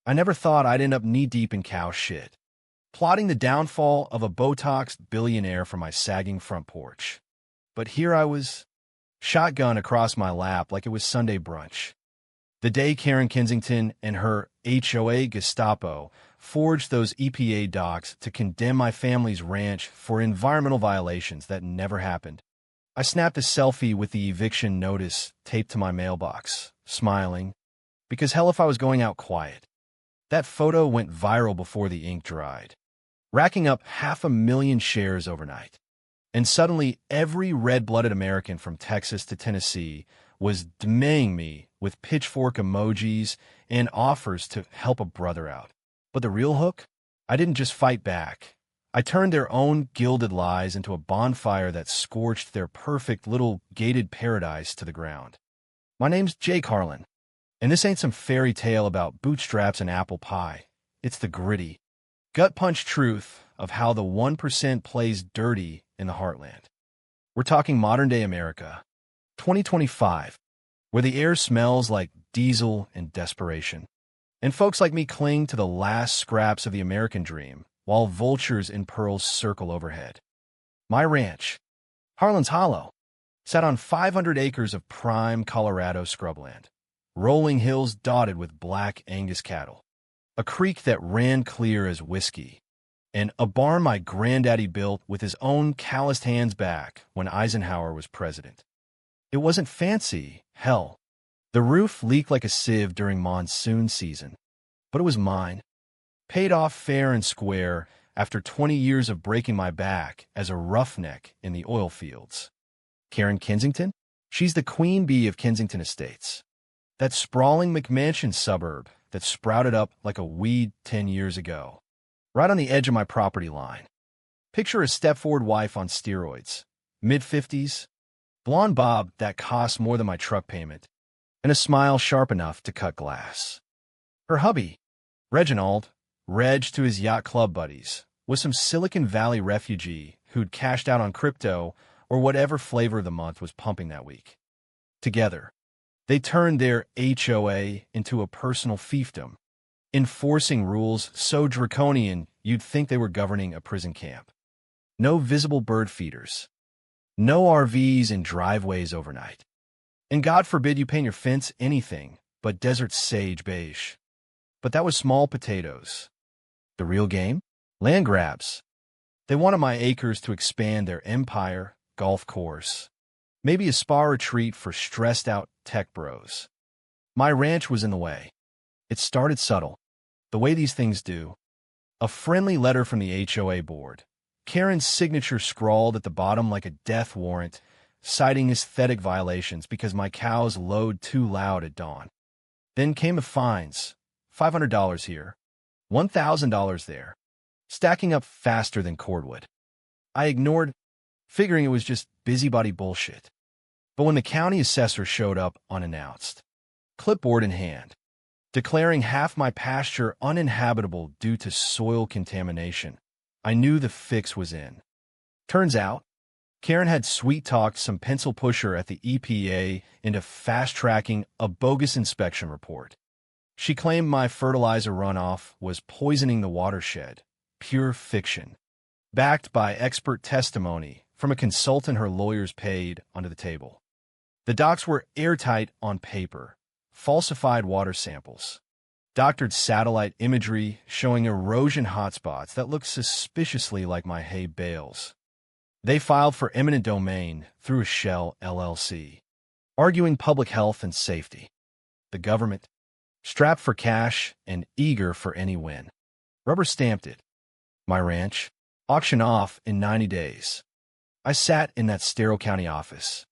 I never thought I'd end up knee-deep in cow shit, plotting the downfall of a Botoxed billionaire from my sagging front porch. But here I was, shotgun across my lap like it was Sunday brunch. The day Karen Kensington and her HOA Gestapo forged those EPA docs to condemn my family's ranch for environmental violations that never happened. I snapped a selfie with the eviction notice taped to my mailbox, smiling, because hell if I was going out quiet. That photo went viral before the ink dried, racking up 500,000 shares overnight. And suddenly, every red-blooded American from Texas to Tennessee was demaying me with pitchfork emojis and offers to help a brother out. But the real hook? I didn't just fight back. I turned their own gilded lies into a bonfire that scorched their perfect little gated paradise to the ground. My name's Jake Harlan, and this ain't some fairy tale about bootstraps and apple pie. It's the gritty, gut-punch truth of how the 1% plays dirty in the heartland. We're talking modern-day America, 2025, where the air smells like diesel and desperation. And folks like me cling to the last scraps of the American dream, while vultures in pearls circle overhead. My ranch, Harlan's Hollow, sat on 500 acres of prime Colorado scrubland, rolling hills dotted with black Angus cattle, a creek that ran clear as whiskey, and a barn my granddaddy built with his own calloused hands back when Eisenhower was president. It wasn't fancy, hell. The roof leaked like a sieve during monsoon season, but it was mine. Paid off fair and square after 20 years of breaking my back as a roughneck in the oil fields. Karen Kensington? She's the queen bee of Kensington Estates. That sprawling McMansion suburb that sprouted up like a weed 10 years ago, right on the edge of my property line. Picture a step-forward wife on steroids, mid-50s, blonde bob that costs more than my truck payment, and a smile sharp enough to cut glass. Her hubby, Reginald, Reg to his yacht club buddies, was some Silicon Valley refugee who'd cashed out on crypto or whatever flavor of the month was pumping that week. Together, they turned their HOA into a personal fiefdom, enforcing rules so draconian you'd think they were governing a prison camp. No visible bird feeders. No RVs in driveways overnight. And God forbid you paint your fence anything but desert sage beige. But that was small potatoes. The real game? Land grabs. They wanted my acres to expand their empire, golf course, maybe a spa retreat for stressed-out tech bros. My ranch was in the way. It started subtle, the way these things do. A friendly letter from the HOA board, Karen's signature scrawled at the bottom like a death warrant, citing aesthetic violations because my cows lowed too loud at dawn. Then came the fines, $500 here, $1,000 there, stacking up faster than cordwood. I ignored, figuring it was just busybody bullshit. But when the county assessor showed up unannounced, clipboard in hand, declaring half my pasture uninhabitable due to soil contamination, I knew the fix was in. Turns out, Karen had sweet-talked some pencil pusher at the EPA into fast-tracking a bogus inspection report. She claimed my fertilizer runoff was poisoning the watershed, pure fiction, backed by expert testimony from a consultant her lawyers paid under the table. The docs were airtight on paper, falsified water samples, doctored satellite imagery showing erosion hotspots that looked suspiciously like my hay bales. They filed for eminent domain through a shell LLC, arguing public health and safety. The government, strapped for cash and eager for any win, rubber-stamped it. My ranch, auction off in 90 days. I sat in that sterile county office,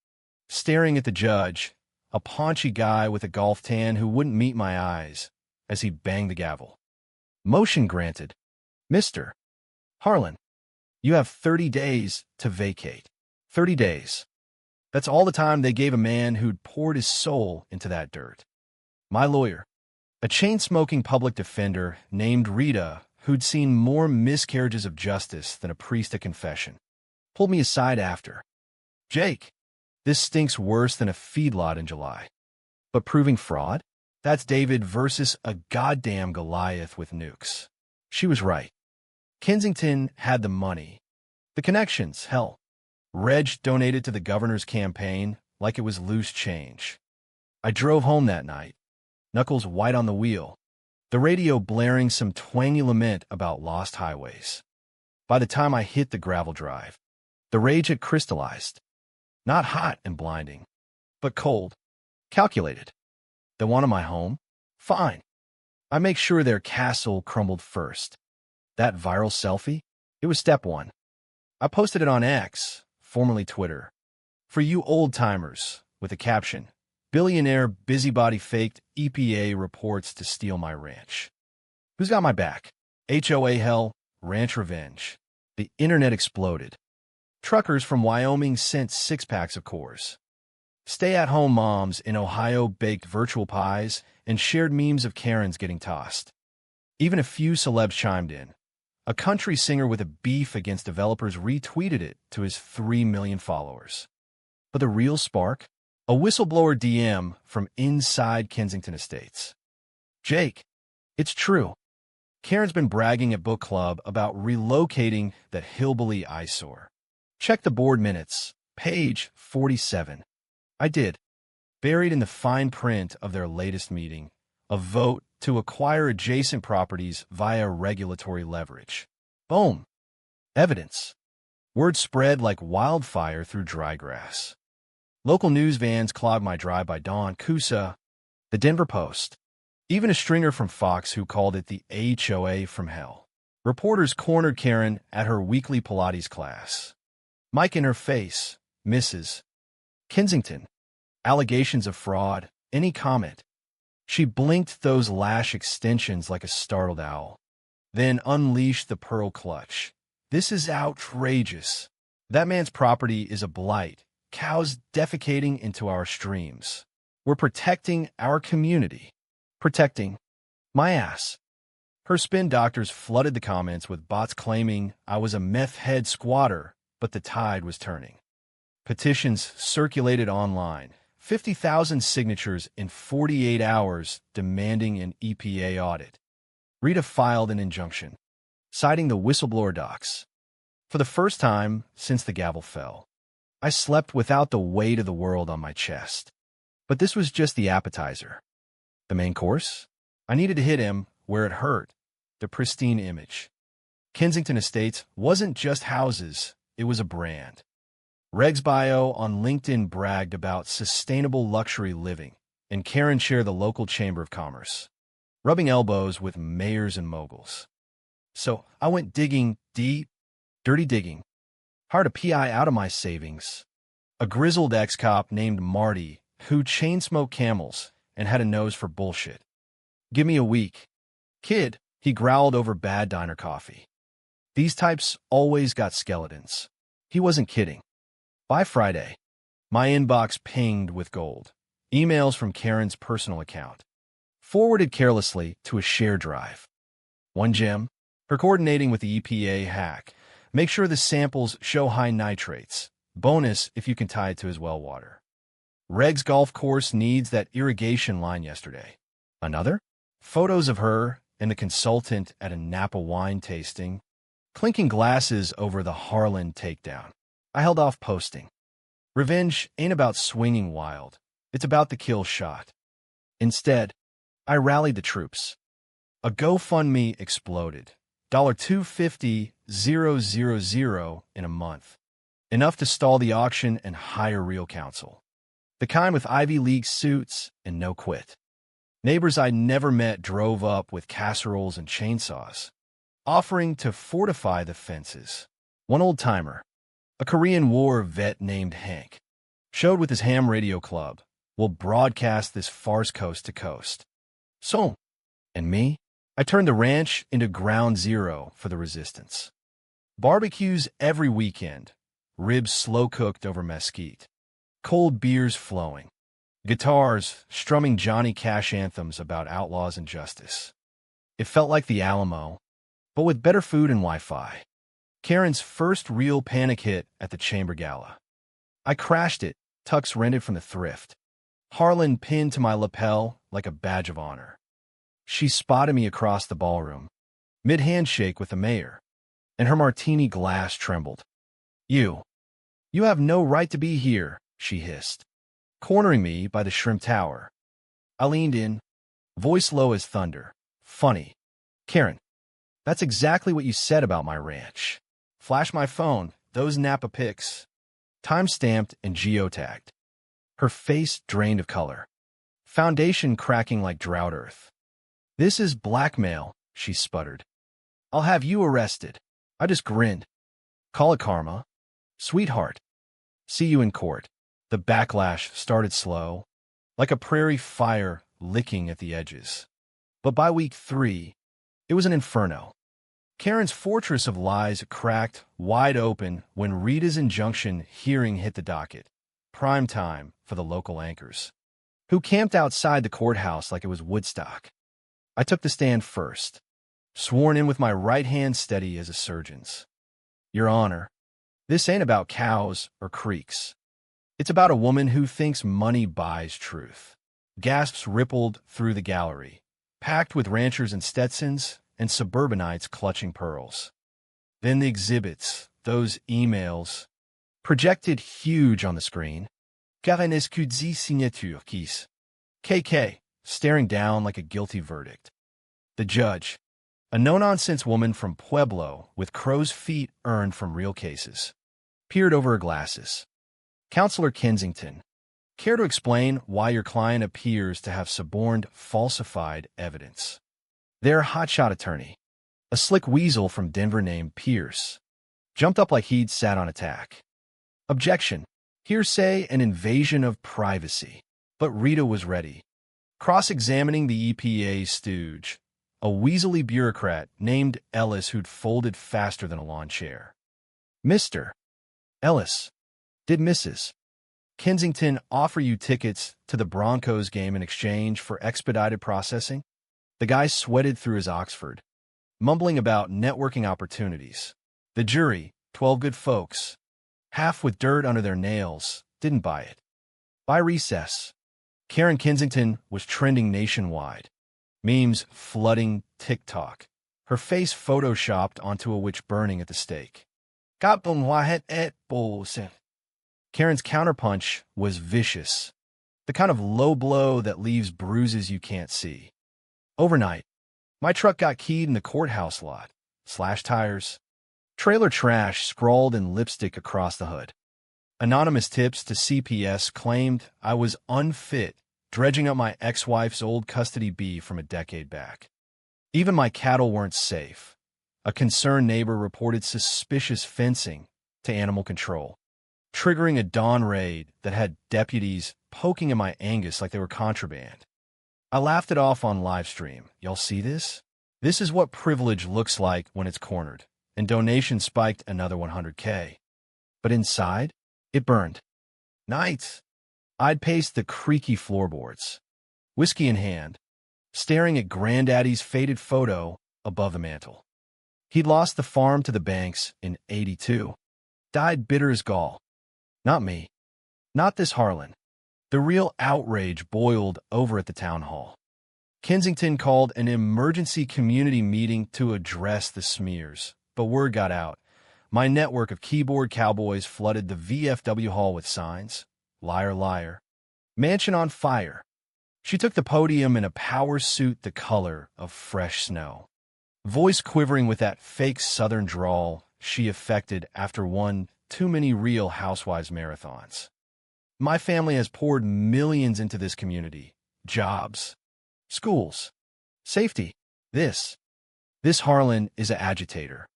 staring at the judge, a paunchy guy with a golf tan who wouldn't meet my eyes, as he banged the gavel. Motion granted. Mr. Harlan, you have 30 days to vacate. 30 days. That's all the time they gave a man who'd poured his soul into that dirt. My lawyer, a chain-smoking public defender named Rita, who'd seen more miscarriages of justice than a priest at confession, pulled me aside after. Jake, this stinks worse than a feedlot in July. But proving fraud? That's David versus a goddamn Goliath with nukes. She was right. Kensington had the money. The connections, hell. Reg donated to the governor's campaign like it was loose change. I drove home that night, knuckles white on the wheel, the radio blaring some twangy lament about lost highways. By the time I hit the gravel drive, the rage had crystallized. Not hot and blinding, but cold, calculated. They wanted my home? Fine. I make sure their castle crumbled first. That viral selfie? It was step one. I posted it on X, formerly Twitter. For you old-timers, with a caption, "Billionaire busybody faked EPA reports to steal my ranch." Who's got my back? HOA hell, ranch revenge. The internet exploded. Truckers from Wyoming sent six-packs of Coors. Stay-at-home moms in Ohio baked virtual pies and shared memes of Karens getting tossed. Even a few celebs chimed in. A country singer with a beef against developers retweeted it to his 3 million followers. But the real spark? A whistleblower DM from inside Kensington Estates. "Jake, it's true. Karen's been bragging at book club about relocating that hillbilly eyesore. Check the board minutes, page 47. I did. Buried in the fine print of their latest meeting, a vote to acquire adjacent properties via regulatory leverage. Boom. Evidence. Word spread like wildfire through dry grass. Local news vans clogged my drive by dawn. Kusa, the Denver Post. Even a stringer from Fox who called it the HOA from hell. Reporters cornered Karen at her weekly Pilates class. Mike in her face, Mrs. Kensington. Allegations of fraud. Any comment? She blinked those lash extensions like a startled owl, then unleashed the pearl clutch. "This is outrageous. That man's property is a blight. Cows defecating into our streams. We're protecting our community. Protecting my ass." Her spin doctors flooded the comments with bots claiming I was a meth head squatter, but the tide was turning. Petitions circulated online. 50,000 signatures in 48 hours demanding an EPA audit. Rita filed an injunction, citing the whistleblower docs. For the first time since the gavel fell, I slept without the weight of the world on my chest. But this was just the appetizer. The main course? I needed to hit him where it hurt, the pristine image. Kensington Estates wasn't just houses, it was a brand. Reg's bio on LinkedIn bragged about sustainable luxury living, and Karen shared the local chamber of commerce, rubbing elbows with mayors and moguls. So I went digging deep, dirty digging, hired a PI out of my savings, a grizzled ex-cop named Marty who chain-smoked camels and had a nose for bullshit. "Give me a week. Kid," he growled over bad diner coffee. These types always got skeletons. He wasn't kidding. By Friday, my inbox pinged with gold. Emails from Karen's personal account, forwarded carelessly to a shared drive. One gem, her coordinating with the EPA hack. Make sure the samples show high nitrates. Bonus if you can tie it to his well water. Reg's golf course needs that irrigation line yesterday. Another? Photos of her and the consultant at a Napa wine tasting, clinking glasses over the Harlan takedown. I held off posting. Revenge ain't about swinging wild. It's about the kill shot. Instead, I rallied the troops. A GoFundMe exploded. $250,000 in a month. Enough to stall the auction and hire real counsel. The kind with Ivy League suits and no quit. Neighbors I'd never met drove up with casseroles and chainsaws, offering to fortify the fences. One old-timer, a Korean War vet named Hank, showed with his ham radio club, "We'll broadcast this farce coast to coast." So, and me, I turned the ranch into ground zero for the resistance. Barbecues every weekend, ribs slow-cooked over mesquite, cold beers flowing, guitars strumming Johnny Cash anthems about outlaws and justice. It felt like the Alamo, but with better food and Wi-Fi. Karen's first real panic hit at the Chamber Gala. I crashed it, tux rented from the thrift. Harlan pinned to my lapel like a badge of honor. She spotted me across the ballroom, mid-handshake with the mayor, and her martini glass trembled. You have no right to be here, she hissed, cornering me by the shrimp tower. I leaned in, voice low as thunder. Funny. Karen, that's exactly what you said about my ranch. Flash my phone, those Napa pics. Time-stamped and geotagged. Her face drained of color. Foundation cracking like drought earth. This is blackmail, she sputtered. I'll have you arrested. I just grinned. Call it karma. Sweetheart. See you in court. The backlash started slow, like a prairie fire licking at the edges. But by week 3, it was an inferno. Karen's fortress of lies cracked wide open when Rita's injunction hearing hit the docket. Prime time for the local anchors, who camped outside the courthouse like it was Woodstock. I took the stand first, sworn in with my right hand steady as a surgeon's. Your Honor, this ain't about cows or creeks. It's about a woman who thinks money buys truth. Gasps rippled through the gallery, packed with ranchers and Stetsons and suburbanites clutching pearls. Then the exhibits, those emails, projected huge on the screen. Karen Escudzi signature keys. KK, staring down like a guilty verdict. The judge, a no-nonsense woman from Pueblo with crow's feet earned from real cases, peered over her glasses. Counselor Kensington, care to explain why your client appears to have suborned falsified evidence? Their hotshot attorney, a slick weasel from Denver named Pierce, jumped up like he'd sat on attack. Objection. Hearsay and invasion of privacy. But Rita was ready. Cross-examining the EPA stooge, a weaselly bureaucrat named Ellis who'd folded faster than a lawn chair. Mr. Ellis, did Mrs. Kensington offer you tickets to the Broncos game in exchange for expedited processing? The guy sweated through his Oxford, mumbling about networking opportunities. The jury, 12 good folks, half with dirt under their nails, didn't buy it. By recess, Karen Kensington was trending nationwide. Memes flooding TikTok. Her face photoshopped onto a witch burning at the stake. Karen's counterpunch was vicious, the kind of low blow that leaves bruises you can't see. Overnight, my truck got keyed in the courthouse lot. Slashed tires. Trailer trash scrawled in lipstick across the hood. Anonymous tips to CPS claimed I was unfit, dredging up my ex-wife's old custody beef from a decade back. Even my cattle weren't safe. A concerned neighbor reported suspicious fencing to animal control, triggering a dawn raid that had deputies poking at my Angus like they were contraband. I laughed it off on live stream. Y'all see this? This is what privilege looks like when it's cornered. And donations spiked another 100K. But inside, it burned. Nights, I'd pace the creaky floorboards, whiskey in hand, staring at Granddaddy's faded photo above the mantel. He'd lost the farm to the banks in '82. Died bitter as gall. Not me. Not this Harlan. The real outrage boiled over at the town hall. Kensington called an emergency community meeting to address the smears, but word got out. My network of keyboard cowboys flooded the VFW hall with signs. Liar, liar. Mansion on fire. She took the podium in a power suit the color of fresh snow. Voice quivering with that fake southern drawl she affected after one too many Real Housewives marathons. My family has poured millions into this community. Jobs. Schools. Safety. This Harlan is an agitator,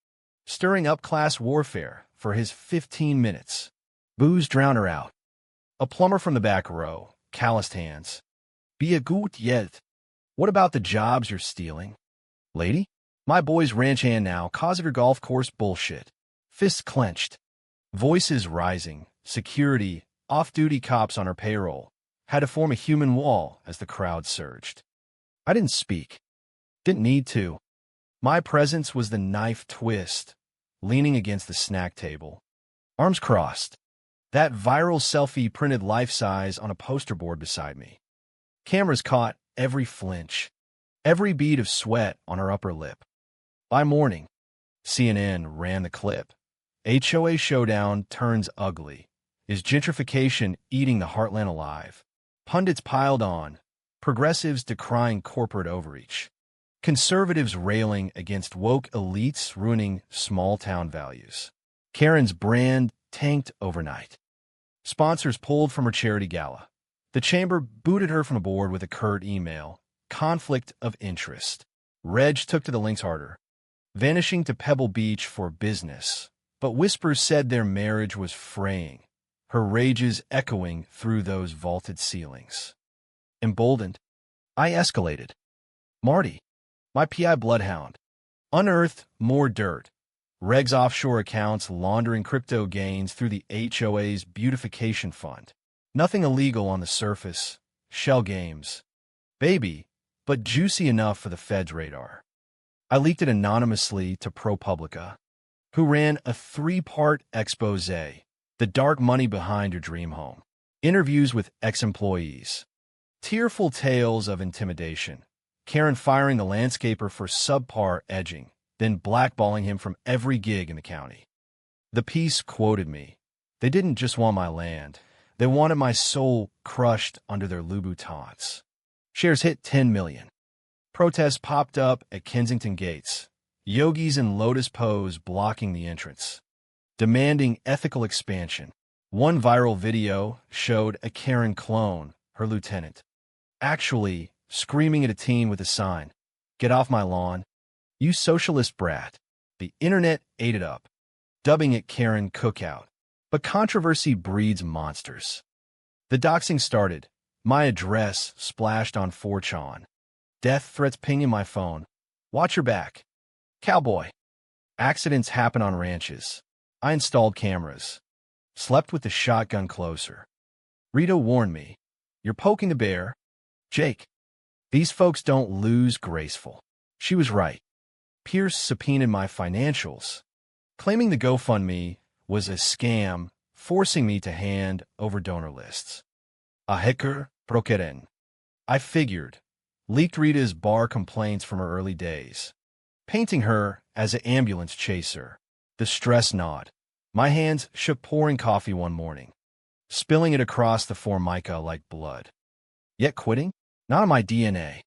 stirring up class warfare for his 15 minutes. Booze drown her out. A plumber from the back row, calloused hands. Be a gut yet. What about the jobs you're stealing? Lady? My boy's ranch hand now, cause of your golf course bullshit. Fists clenched. Voices rising. Security, off-duty cops on her payroll, had to form a human wall as the crowd surged. I didn't speak. Didn't need to. My presence was the knife twist, leaning against the snack table. Arms crossed. That viral selfie printed life-size on a poster board beside me. Cameras caught every flinch, every bead of sweat on her upper lip. By morning, CNN ran the clip. HOA showdown turns ugly. Is gentrification eating the heartland alive? Pundits piled on, progressives decrying corporate overreach, conservatives railing against woke elites ruining small-town values. Karen's brand tanked overnight. Sponsors pulled from her charity gala. The chamber booted her from the board with a curt email. Conflict of interest. Reg took to the links harder, vanishing to Pebble Beach for business. But whispers said their marriage was fraying, her rages echoing through those vaulted ceilings. Emboldened, I escalated. Marty, my PI bloodhound, unearthed more dirt. Reg's offshore accounts laundering crypto gains through the HOA's beautification fund. Nothing illegal on the surface. Shell games. Baby, but juicy enough for the Fed's radar. I leaked it anonymously to ProPublica, who ran a 3-part expose, the dark money behind your dream home. Interviews with ex-employees. Tearful tales of intimidation. Karen firing the landscaper for subpar edging, then blackballing him from every gig in the county. The piece quoted me. They didn't just want my land. They wanted my soul crushed under their Louboutins. Shares hit 10 million. Protests popped up at Kensington gates. Yogis in lotus pose blocking the entrance, demanding ethical expansion. One viral video showed a Karen clone, her lieutenant, actually screaming at a teen with a sign, "Get off my lawn, you socialist brat." The internet ate it up, dubbing it Karen Cookout. But controversy breeds monsters. The doxing started. My address splashed on 4chan. Death threats pinging my phone. Watch your back. Cowboy. Accidents happen on ranches. I installed cameras. Slept with the shotgun closer. Rita warned me. You're poking the bear. Jake. These folks don't lose graceful. She was right. Pierce subpoenaed my financials, claiming the GoFundMe was a scam, forcing me to hand over donor lists. A hacker prokeren. I figured. Leaked Rita's bar complaints from her early days, painting her as an ambulance chaser. The stress gnawed. My hands shook pouring coffee one morning, spilling it across the formica like blood. Yet quitting? Not in my DNA.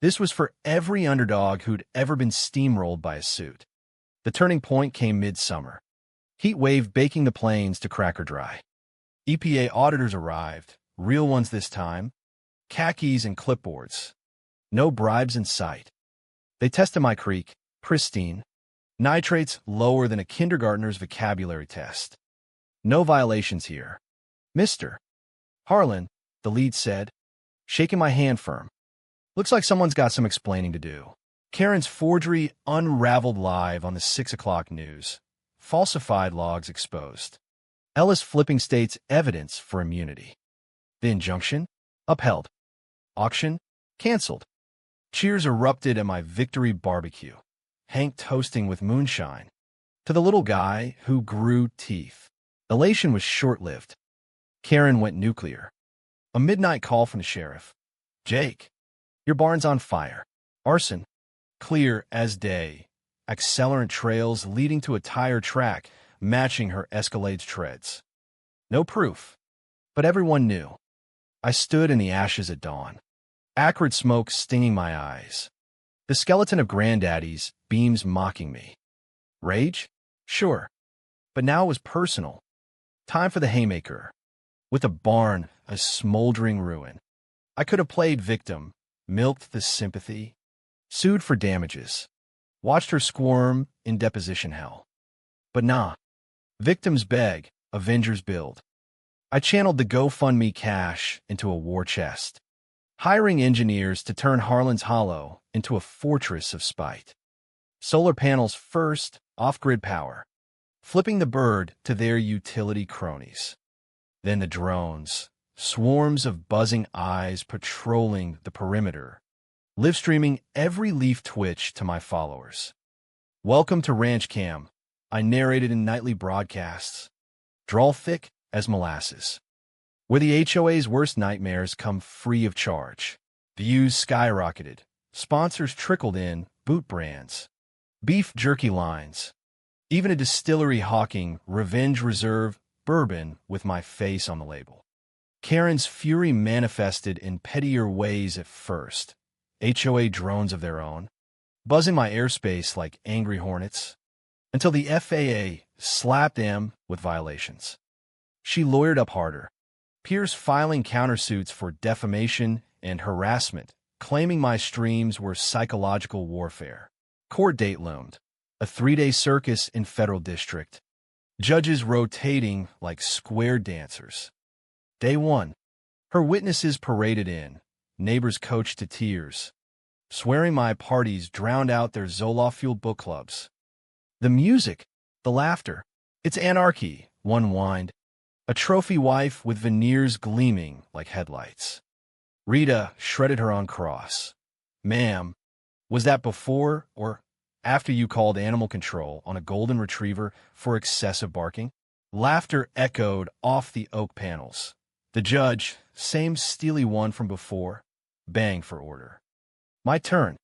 This was for every underdog who'd ever been steamrolled by a suit. The turning point came midsummer. Heat wave baking the plains to cracker dry. EPA auditors arrived, real ones this time, khakis and clipboards. No bribes in sight. They tested my creek, pristine. Nitrates lower than a kindergartner's vocabulary test. No violations here. Mr. Harlan, the lead said, shaking my hand firm. Looks like someone's got some explaining to do. Karen's forgery unraveled live on the 6 o'clock news. Falsified logs exposed. Ellis flipping states evidence for immunity. The injunction? Upheld. Auction? Canceled. Cheers erupted at my victory barbecue. Hank toasting with moonshine. To the little guy who grew teeth. Elation was short-lived. Karen went nuclear. A midnight call from the sheriff. Jake, your barn's on fire. Arson. Clear as day. Accelerant trails leading to a tire track matching her Escalade's treads. No proof, but everyone knew. I stood in the ashes at dawn. Acrid smoke stinging my eyes. The skeleton of granddaddy's beams mocking me. Rage? Sure. But now it was personal. Time for the haymaker. With a barn, a smoldering ruin. I could have played victim, milked the sympathy, sued for damages, watched her squirm in deposition hell. But nah. Victims beg, avengers build. I channeled the GoFundMe cash into a war chest, hiring engineers to turn Harlan's Hollow into a fortress of spite. Solar panels first, off-grid power, flipping the bird to their utility cronies. Then the drones, swarms of buzzing eyes patrolling the perimeter, live-streaming every leaf twitch to my followers. Welcome to Ranch Cam, I narrated in nightly broadcasts, drawl thick as molasses, where the HOA's worst nightmares come free of charge. Views skyrocketed. Sponsors trickled in, boot brands, beef jerky lines, even a distillery hawking Revenge Reserve bourbon with my face on the label. Karen's fury manifested in pettier ways at first. HOA drones of their own, buzzing my airspace like angry hornets, until the FAA slapped them with violations. She lawyered up harder, peers filing countersuits for defamation and harassment, claiming my streams were psychological warfare. Court date loomed, a 3-day circus in federal district, judges rotating like square dancers. Day 1. Her witnesses paraded in, neighbors coached to tears, swearing my parties drowned out their Zoloft-fueled book clubs. The music, the laughter, it's anarchy, one whined, a trophy wife with veneers gleaming like headlights. Rita shredded her on cross. Ma'am, was that before or after you called animal control on a golden retriever for excessive barking? Laughter echoed off the oak panels. The judge, same steely one from before, banged for order. My turn.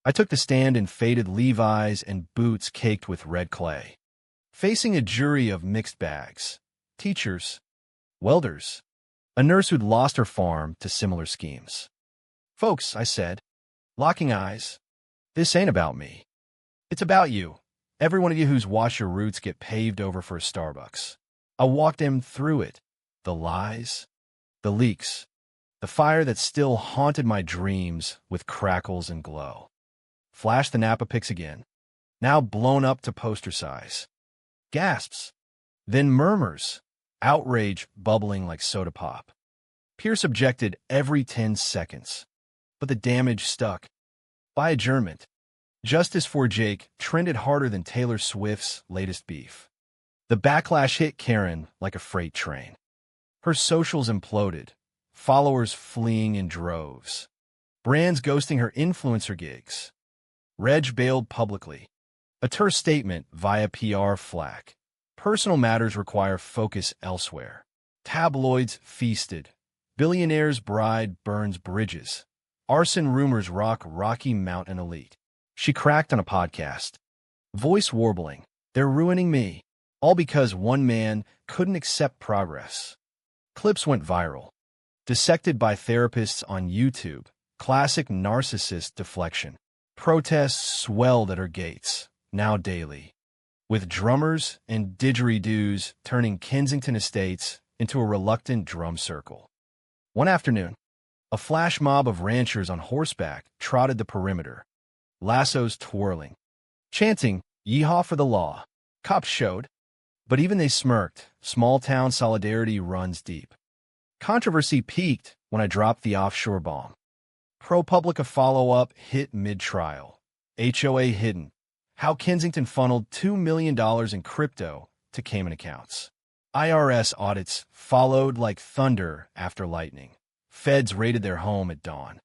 I took the stand in faded Levi's and boots caked with red clay, facing a jury of mixed bags, teachers, welders, a nurse who'd lost her farm to similar schemes. Folks, I said, locking eyes, this ain't about me. It's about you, every one of you who's watched your roots get paved over for a Starbucks. I walked them through it, the lies, the leaks, the fire that still haunted my dreams with crackles and glow. Flash the Napa pics again, now blown up to poster size. Gasps, then murmurs, outrage bubbling like soda pop. Pierce objected every 10 seconds, but the damage stuck. By adjournment, justice for Jake trended harder than Taylor Swift's latest beef. The backlash hit Karen like a freight train. Her socials imploded, followers fleeing in droves, brands ghosting her influencer gigs. Reg bailed publicly, a terse statement via PR flack. Personal matters require focus elsewhere. Tabloids feasted. Billionaire's bride burns bridges. Arson rumors rock Rocky Mountain elite. She cracked on a podcast, voice warbling, "They're ruining me," all because one man couldn't accept progress. Clips went viral, dissected by therapists on YouTube, classic narcissist deflection. Protests swelled at her gates, now daily, with drummers and didgeridoos turning Kensington Estates into a reluctant drum circle. One afternoon, a flash mob of ranchers on horseback trotted the perimeter, lassos twirling, chanting, "Yeehaw for the law." Cops showed, but even they smirked. Small-town solidarity runs deep. Controversy peaked when I dropped the offshore bomb. ProPublica follow-up hit mid-trial. HOA hidden. How Kensington funneled $2 million in crypto to Cayman accounts. IRS audits followed like thunder after lightning. Feds raided their home at dawn.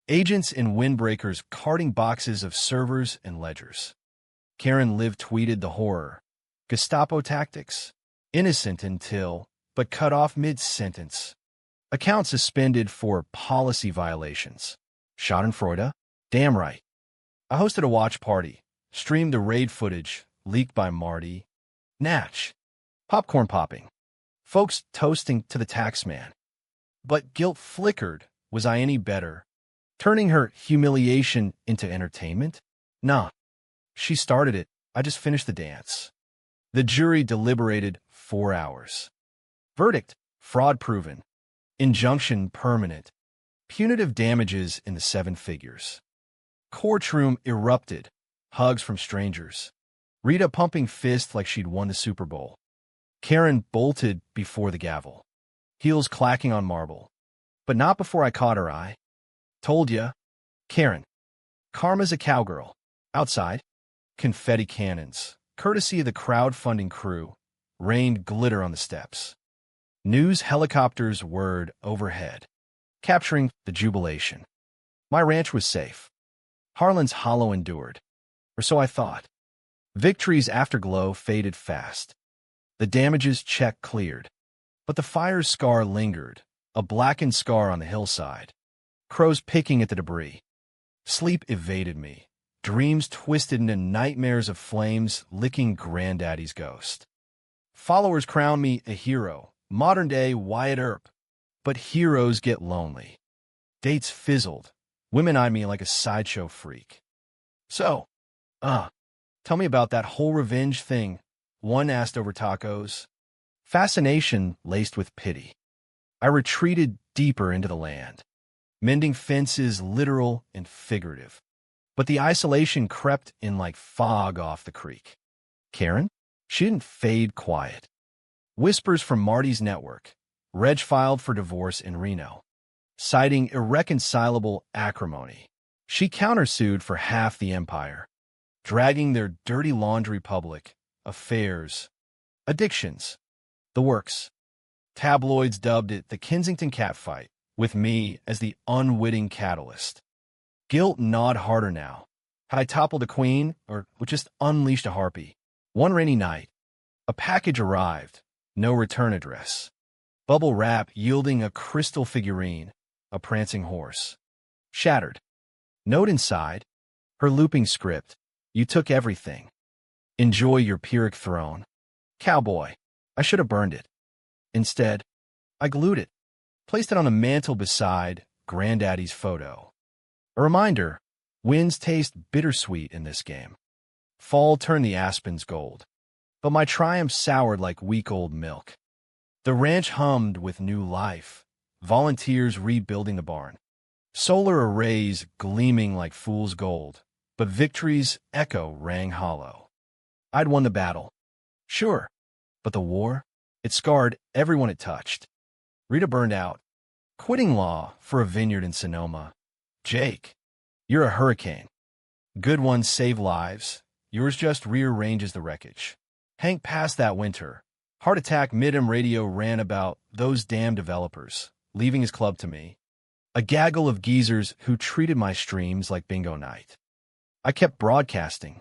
Agents and windbreakers carting boxes of servers and ledgers. Karen Live tweeted the horror. Gestapo tactics. Innocent until, but cut off mid-sentence. Account suspended for policy violations. Schadenfreude? Damn right. I hosted a watch party, streamed the raid footage leaked by Marty. Natch. Popcorn popping. Folks toasting to the taxman. But guilt flickered. Was I any better? Turning her humiliation into entertainment? Nah. She started it. I just finished the dance. The jury deliberated 4 hours. Verdict: fraud proven. Injunction permanent. Punitive damages in the 7 figures. Courtroom erupted. Hugs from strangers. Rita pumping fist like she'd won the Super Bowl. Karen bolted before the gavel. Heels clacking on marble. But not before I caught her eye. Told ya. Karen. Karma's a cowgirl. Outside, confetti cannons, courtesy of the crowdfunding crew, rained glitter on the steps. News helicopters whirred overhead, capturing the jubilation. My ranch was safe. Harlan's hollow endured, or so I thought. Victory's afterglow faded fast. The damages check cleared, but the fire's scar lingered, a blackened scar on the hillside. crows picking at the debris. Sleep evaded me. Dreams twisted into nightmares of flames licking Granddaddy's ghost. Followers crown me a hero, modern-day Wyatt Earp. But heroes get lonely. Dates fizzled. Women eyed me like a sideshow freak. So, tell me about that whole revenge thing, one asked over tacos. Fascination laced with pity. I retreated deeper into the land, mending fences literal and figurative. But the isolation crept in like fog off the creek. Karen? She didn't fade quiet. Whispers from Marty's network. Reg filed for divorce in Reno, citing irreconcilable acrimony. She countersued for half the empire, dragging their dirty laundry public, affairs, addictions, the works. Tabloids dubbed it the Kensington catfight, with me as the unwitting catalyst. Guilt gnawed harder now. Had I toppled a queen, or just unleashed a harpy? One rainy night, a package arrived, no return address. Bubble wrap yielding a crystal figurine, a prancing horse. Shattered. Note inside, her looping script. You took everything. Enjoy your Pyrrhic throne. Cowboy. I should have burned it. Instead, I glued it, placed it on a mantel beside Granddaddy's photo. A reminder, winds taste bittersweet in this game. Fall turned the aspens gold, but my triumph soured like week-old milk. The ranch hummed with new life, volunteers rebuilding the barn. Solar arrays gleaming like fool's gold, but victory's echo rang hollow. I'd won the battle. Sure, but the war? It scarred everyone it touched. Rita burned out. Quitting law for a vineyard in Sonoma. Jake, you're a hurricane. Good ones save lives. Yours just rearranges the wreckage. Hank passed that winter. Heart attack mid-M radio ran about those damn developers, leaving his club to me. A gaggle of geezers who treated my streams like bingo night. I kept broadcasting,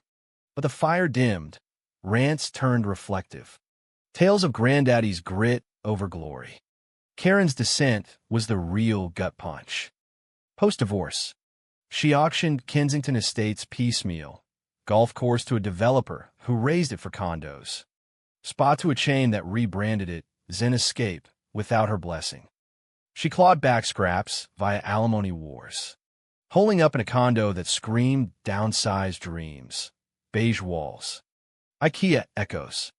but the fire dimmed. Rants turned reflective. Tales of Granddaddy's grit over glory. Karen's dissent was the real gut punch. Post-divorce, she auctioned Kensington Estates piecemeal, golf course to a developer who raised it for condos, spa to a chain that rebranded it Zen Escape without her blessing. She clawed back scraps via alimony wars, holing up in a condo that screamed downsized dreams, beige walls, IKEA echoes.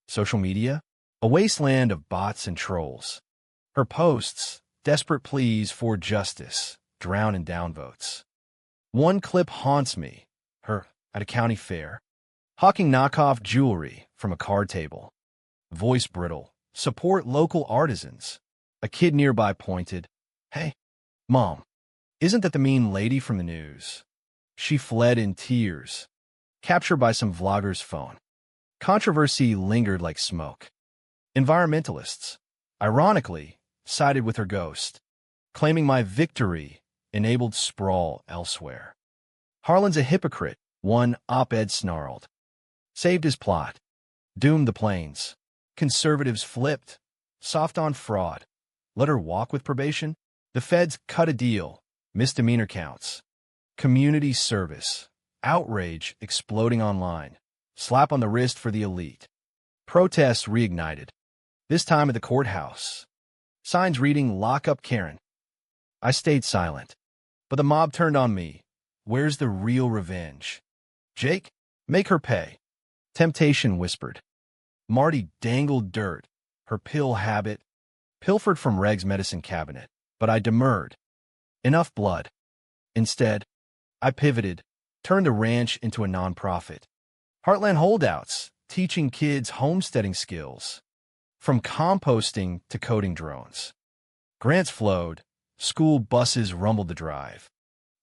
Social media, a wasteland of bots and trolls. Her posts, desperate pleas for justice, drown in downvotes. One clip haunts me, her at a county fair, hawking knockoff jewelry from a card table. Voice brittle, support local artisans. A kid nearby pointed, "Hey, Mom, isn't that the mean lady from the news?" She fled in tears, captured by some vlogger's phone. Controversy lingered like smoke. Environmentalists, ironically, sided with her ghost, claiming my victory enabled sprawl elsewhere. Harlan's a hypocrite, one op-ed snarled. Saved his plot. Doomed the plains. Conservatives flipped. Soft on fraud. Let her walk with probation. The feds cut a deal. Misdemeanor counts. Community service. Outrage exploding online. Slap on the wrist for the elite. Protests reignited. This time at the courthouse. Signs reading, "Lock up Karen." I stayed silent. But the mob turned on me. Where's the real revenge? Jake, make her pay. Temptation whispered. Marty dangled dirt. Her pill habit. Pilfered from Reg's medicine cabinet. But I demurred. Enough blood. Instead, I pivoted, turned the ranch into a nonprofit. Heartland Holdouts, teaching kids homesteading skills. From composting to coding drones. Grants flowed. School buses rumbled the drive.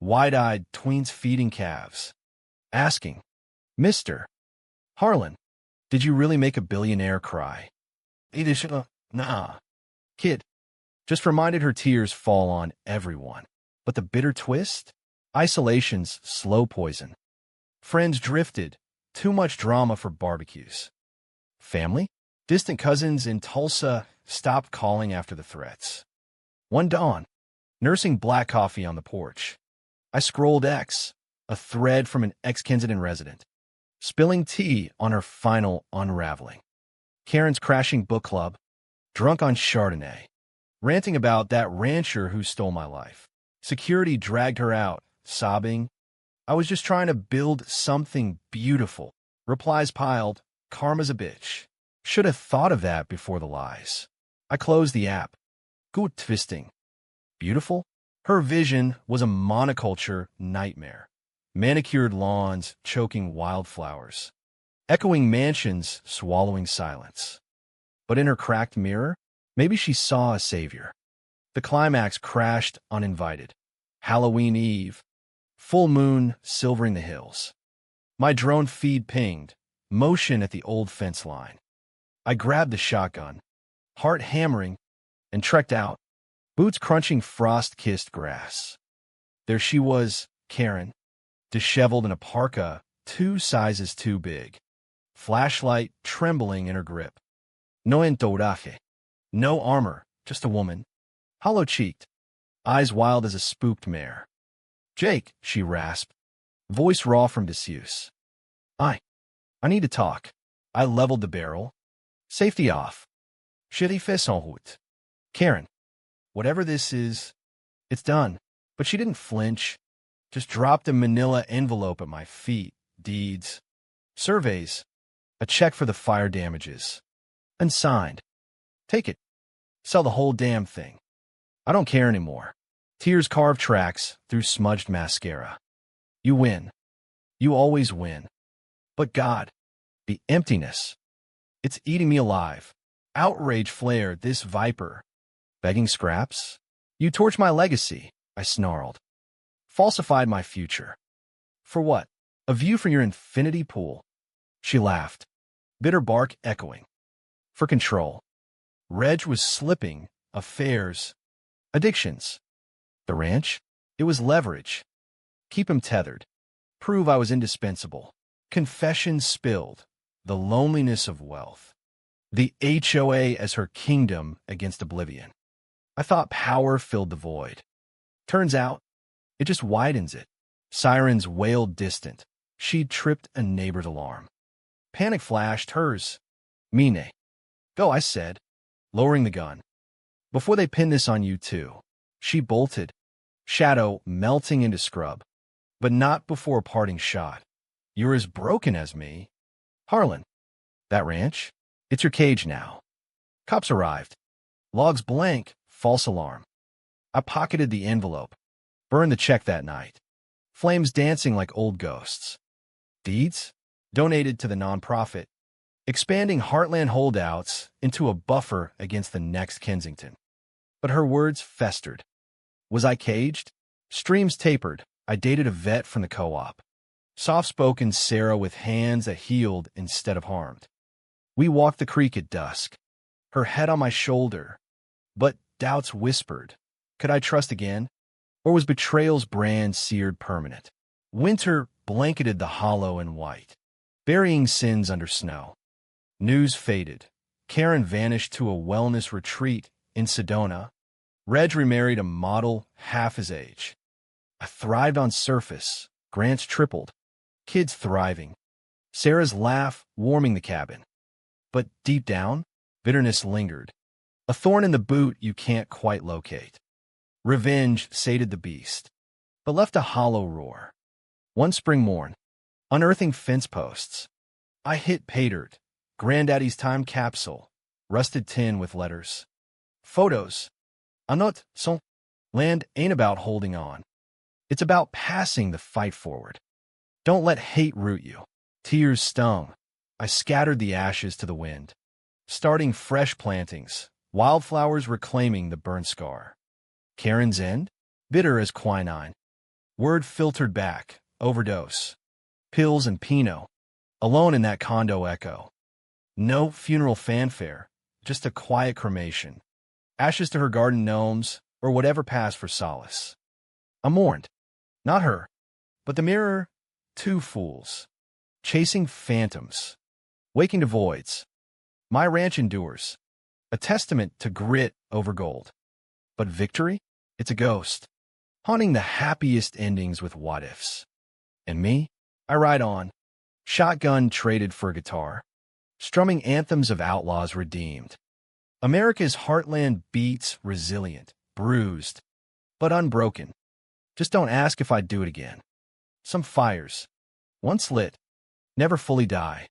Wide-eyed tweens feeding calves. Asking, "Mr. Harlan, did you really make a billionaire cry?" Nah. Kid. Just reminded her tears fall on everyone. But the bitter twist? Isolation's slow poison. Friends drifted. Too much drama for barbecues. Family? Distant cousins in Tulsa stopped calling after the threats. One dawn, nursing black coffee on the porch. I scrolled X, a thread from an ex-Kensington resident, spilling tea on her final unraveling. Karen's crashing book club, drunk on Chardonnay, ranting about that rancher who stole my life. Security dragged her out, sobbing, "I was just trying to build something beautiful." Replies piled, "Karma's a bitch. Should have thought of that before the lies." I closed the app. Good twisting. Beautiful? Her vision was a monoculture nightmare. Manicured lawns choking wildflowers. Echoing mansions swallowing silence. But in her cracked mirror, maybe she saw a savior. The climax crashed uninvited. Halloween Eve. Full moon silvering the hills. My drone feed pinged, motion at the old fence line. I grabbed the shotgun, heart hammering, and trekked out, boots crunching frost-kissed grass. There she was, Karen, disheveled in a parka 2 sizes too big, flashlight trembling in her grip. No entourage, no armor, just a woman, hollow-cheeked, eyes wild as a spooked mare. "Jake," she rasped, voice raw from disuse. I need to talk." I leveled the barrel. Safety off. Shitty fess en route. "Karen, whatever this is, it's done." But she didn't flinch, just dropped a manila envelope at my feet. Deeds. Surveys. A check for the fire damages. Unsigned. "Take it. Sell the whole damn thing. I don't care anymore." Tears carved tracks through smudged mascara. "You win. You always win. But God, the emptiness. It's eating me alive." Outrage flared, this viper. "Begging scraps? You torch my legacy," I snarled. "Falsified my future. For what? A view from your infinity pool." She laughed, bitter bark echoing. "For control." Reg was slipping. Affairs. Addictions. The ranch? It was leverage. Keep him tethered. Prove I was indispensable. Confessions spilled. The loneliness of wealth. The HOA as her kingdom against oblivion. I thought power filled the void. Turns out, it just widens it. Sirens wailed distant. She'd tripped a neighbor's alarm. Panic flashed hers. "Mine." "Go," I said, lowering the gun. "Before they pin this on you, too." She bolted, shadow melting into scrub. But not before a parting shot. "You're as broken as me." "Harlan, that ranch? It's your cage now." Cops arrived. Logs blank, false alarm. I pocketed the envelope. Burned the check that night. Flames dancing like old ghosts. Deeds? Donated to the nonprofit. Expanding Heartland holdouts into a buffer against the next Kensington. But her words festered. Was I caged? Streams tapered. I dated a vet from the co-op. Soft-spoken Sarah with hands that healed instead of harmed. We walked the creek at dusk, her head on my shoulder. But doubts whispered. Could I trust again? Or was betrayal's brand seared permanent? Winter blanketed the hollow in white, burying sins under snow. News faded. Karen vanished to a wellness retreat in Sedona. Reg remarried a model half his age. I thrived on surface. Grants tripled. Kids thriving. Sarah's laugh warming the cabin. But deep down, bitterness lingered. A thorn in the boot you can't quite locate. Revenge sated the beast, but left a hollow roar. One spring morn, unearthing fence posts, I hit paydirt, Granddaddy's time capsule, rusted tin with letters. Photos. Anot son. Land ain't about holding on. It's about passing the fight forward. Don't let hate root you. Tears stung. I scattered the ashes to the wind, starting fresh plantings, wildflowers reclaiming the burnt scar. Karen's end? Bitter as quinine. Word filtered back. Overdose. Pills and Pinot. Alone in that condo echo. No funeral fanfare, just a quiet cremation. Ashes to her garden gnomes, or whatever passed for solace. I mourned. Not her, but the mirror. 2 fools. Chasing phantoms. Waking to voids. My ranch endures. A testament to grit over gold. But victory? It's a ghost, haunting the happiest endings with what-ifs. And me? I ride on, shotgun traded for guitar, strumming anthems of outlaws redeemed. America's heartland beats resilient, bruised, but unbroken. Just don't ask if I'd do it again. Some fires, once lit, never fully die.